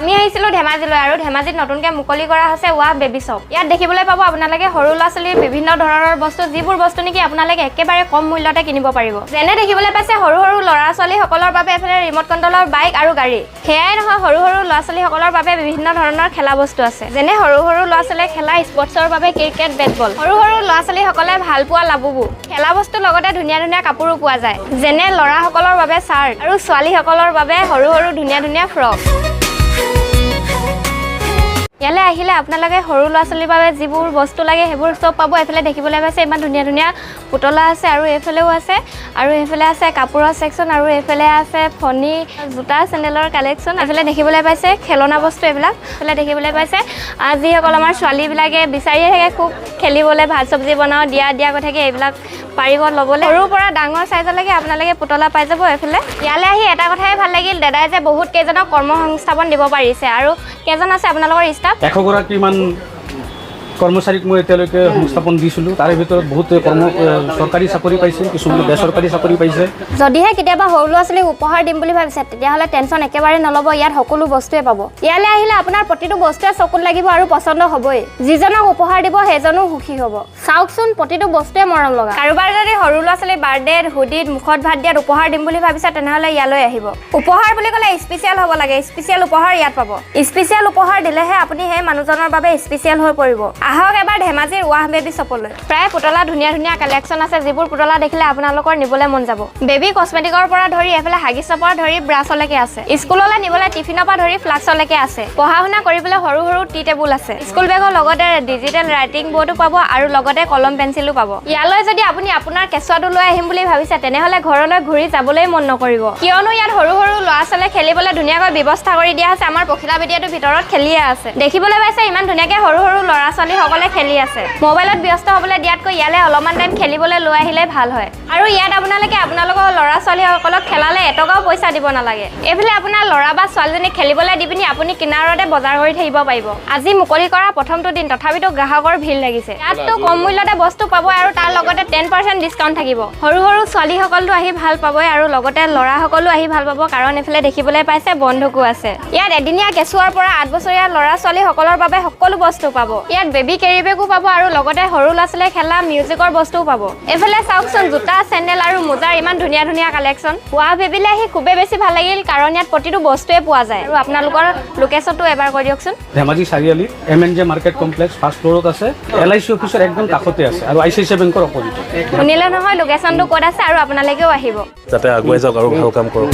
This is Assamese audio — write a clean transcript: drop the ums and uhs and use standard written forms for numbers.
আমি আহিছিলো ধেমাজিলৈ আৰু ধেমাজিত নতুনকৈ মুকলি কৰা হৈছে ৱা বেবী শ্বপ। ইয়াত দেখিবলৈ পাব আপোনালোকে সৰু ল'ৰা ছোৱালীৰ বিভিন্ন ধৰণৰ বস্তু, যিবোৰ বস্তু নেকি আপোনালোকে একেবাৰে কম মূল্যতে কিনিব পাৰিব। যেনে দেখিবলৈ পাইছে সৰু সৰু ল'ৰা ছোৱালীসকলৰ বাবে এফালে ৰিমট কণ্ট্ৰলৰ বাইক আৰু গাড়ী। সেয়াই নহয়, সৰু সৰু ল'ৰা ছোৱালীসকলৰ বাবে বিভিন্ন ধৰণৰ খেলা বস্তু আছে। যেনে সৰু সৰু ল'ৰা ছোৱালীয়ে খেলা স্পৰ্টছৰ বাবে ক্ৰিকেট, বেটবল। সৰু সৰু ল'ৰা ছোৱালীসকলে ভাল পোৱা লাবুবু। খেলা বস্তুৰ লগতে ধুনীয়া ধুনীয়া কাপোৰো পোৱা যায়। যেনে ল'ৰাসকলৰ বাবে চাৰ্ট আৰু ছোৱালীসকলৰ বাবে সৰু সৰু ধুনীয়া ধুনীয়া ফ্ৰক। ইয়ালৈ আহিলে আপোনালোকে সৰু ল'ৰা ছোৱালীৰ বাবে যিবোৰ বস্তু লাগে সেইবোৰ চব পাব। এইফালে দেখিবলৈ পাইছে ইমান ধুনীয়া ধুনীয়া পুতলা আছে আৰু এইফালেও আছে আৰু এইফালে আছে কাপোৰৰ ছেকশ্যন আৰু এইফালে আছে ফণি, জোতা, চেণ্ডেলৰ কালেকশ্যন। এইফালে দেখিবলৈ পাইছে খেলনা বস্তু এইবিলাক। এইফালে দেখিবলৈ পাইছে যিসকল আমাৰ ছোৱালীবিলাকে বিচাৰিয়ে থাকে খুব খেলিবলৈ, ভাত চব্জি বনাওঁ দিয়া কৈ থাকে, এইবিলাক পাৰিব ল'বলৈ। সৰুৰ পৰা ডাঙৰ চাইজলৈকে আপোনালোকে পুতলা পাই যাব। এইফালে ইয়ালৈ আহি এটা কথাই ভাল লাগিল, দাদাই যে বহুত কেইজনক কৰ্মসংস্থাপন দিব পাৰিছে। আৰু কেইজন আছে আপোনালোকৰ ষ্টাফ? 100 গৰাকীমান কৰ্মচাৰীক মই এতিয়ালৈকে সংস্থাপন দিছিলোঁ। তাৰে ভিতৰত বহুত চৰকাৰী চাকৰি পাইছে, কিছুমানে বেচৰকাৰী চাকৰি পাইছে। যদিহে কেতিয়াবা সৰু ল'ৰা ছোৱালীক উপহাৰ দিম বুলি ভাবিছে তেতিয়াহ'লে টেনশ্যন একেবাৰে নল'ব, ইয়াত সকলো বস্তুৱে পাব। ইয়ালৈ আহিলে আপোনাৰ প্ৰতিটো বস্তুৱে চকুত লাগিব আৰু পচন্দ হ'বই। যিজনক উপহাৰ দিব সেইজনো সুখী হ'ব। চাওকচোন, প্ৰতিটো বস্তুৱে মৰম লগা। কাৰোবাৰ যদি সৰু ল'ৰা ছোৱালীৰ বাৰ্থডেত, হুডিত, মুখত ভাত দিয়াত উপহাৰ দিম বুলি ভাবিছে তেনেহ'লে ইয়ালৈ আহিব। উপহাৰ বুলি ক'লে স্পেচিয়েল হ'ব লাগে, স্পেচিয়েল উপহাৰ ইয়াত পাব। স্পেচিয়েল উপহাৰ দিলেহে আপুনি সেই মানুহজনৰ বাবে স্পেচিয়েল হৈ পৰিব। আহক এবাৰ ধেমাজিৰ ৱাহ বেবী শ্বপলৈ। প্ৰায় পুতলা ধুনীয়া ধুনীয়া কালেকশ্যন আছে, যিবোৰ পুতলা দেখিলে আপোনালোকৰ নিবলৈ মন যাব। বেবী কছমেটিকৰ পৰা ধৰি এফালে হাগিছৰ পৰা ধৰি ব্ৰাছলৈকে আছে। স্কুললৈ নিবলৈ টিফিনৰ পৰা ধৰি ফ্লাক্সলৈকে আছে। পঢ়া শুনা কৰিবলৈ সৰু সৰু টি টেবুল আছে। স্কুল বেগৰ লগতে ডিজিটেল ৰাইটিং বৰ্ডো পাব আৰু লগতে কলম পেঞ্চিলো পাব। ইয়ালৈ যদি আপুনি আপোনাৰ কেঁচুৱাটো লৈ আহিম বুলি ভাবিছে তেনেহ'লে ঘৰলৈ ঘূৰি যাবলৈ মন নকৰিব, কিয়নো ইয়াত সৰু সৰু ল'ৰা ছোৱালীয়ে খেলিবলৈ ধুনীয়াকৈ ব্যৱস্থা কৰি দিয়া আছে। আমাৰ পখিলা বেদীয়াটোৰ ভিতৰত খেলিয়ে আছে। দেখিবলৈ পাইছে ইমান ধুনীয়াকৈ সৰু সৰু ল'ৰা ছোৱালীসকলে খেলি আছে। মোবাইলত ব্যস্ত হ'বলৈ দিয়াতকৈ ইয়ালৈ অলপমান টাইম খেলিবলৈ লৈ আহিলে ভাল হয়। আৰু ইয়াত আপোনালোকে আপোনালোকৰ ল'ৰা ছোৱালীসকলক খেলালে এটকাও পইচা দিব নালাগে। এইফালে আপোনাৰ ল'ৰা বা ছোৱালীজনীক খেলিবলৈ দি পিনি আপুনি কিনাৰতে বজাৰ কৰি থাকিব পাৰিব। আজি মুকলি কৰা প্ৰথমটো দিন, তথাপিতো গ্ৰাহকৰ ভিৰ লাগিছে। ইয়াততো কম মূল্যতে বস্তু পাব আৰু তাৰ লগতে 10% ডিছকাউণ্ট থাকিব। সৰু সৰু ছোৱালীসকলতো আহি ভাল পাবই আৰু লগতে ল'ৰাসকলো আহি ভাল পাব, কাৰণ এইফালে দেখিবলৈ পাইছে বন্ধুকো আছে। ইয়াত এদিনীয়া কেঁচুৱাৰ পৰা 8 বছৰীয়া ল'ৰা ছোৱালীসকলৰ বাবে সকলো বস্তু পাব। ইয়াত বেবী কেৰি বেগো পাব আৰু লগতে সৰু ল'ৰা ছোৱালীয়ে খেলা মিউজিকৰ বস্তুও পাব। এইফালে চাওকচোন, জোতা, চেণ্ডেল আৰু মোজাৰ ইমান ধুনীয়া ধুনীয়া কালেকশ্যন। ৱাহ বেবীলৈ আহি খুবেই বেছি ভাল লাগিল, কাৰণ ইয়াত প্ৰতিটো বস্তুৱে পোৱা যায়। আৰু আপোনালোকৰ লোকেশ্যনটো এবাৰ কৈ দিয়কচোন। Dhemaji Chariali MNJ market complex 1st ফ্ল'ৰত আছে। LIC অফিচৰ একদম কাষতে আছে আৰু ICICI বেংকৰ অপজিটত। শুনিলে নহয় লোকেশ্যনটো ক'ত আছে আৰু আপোনালোকেও আহিব। যাতে আগুৱাই যাওক আৰু ভাল কাম কৰক।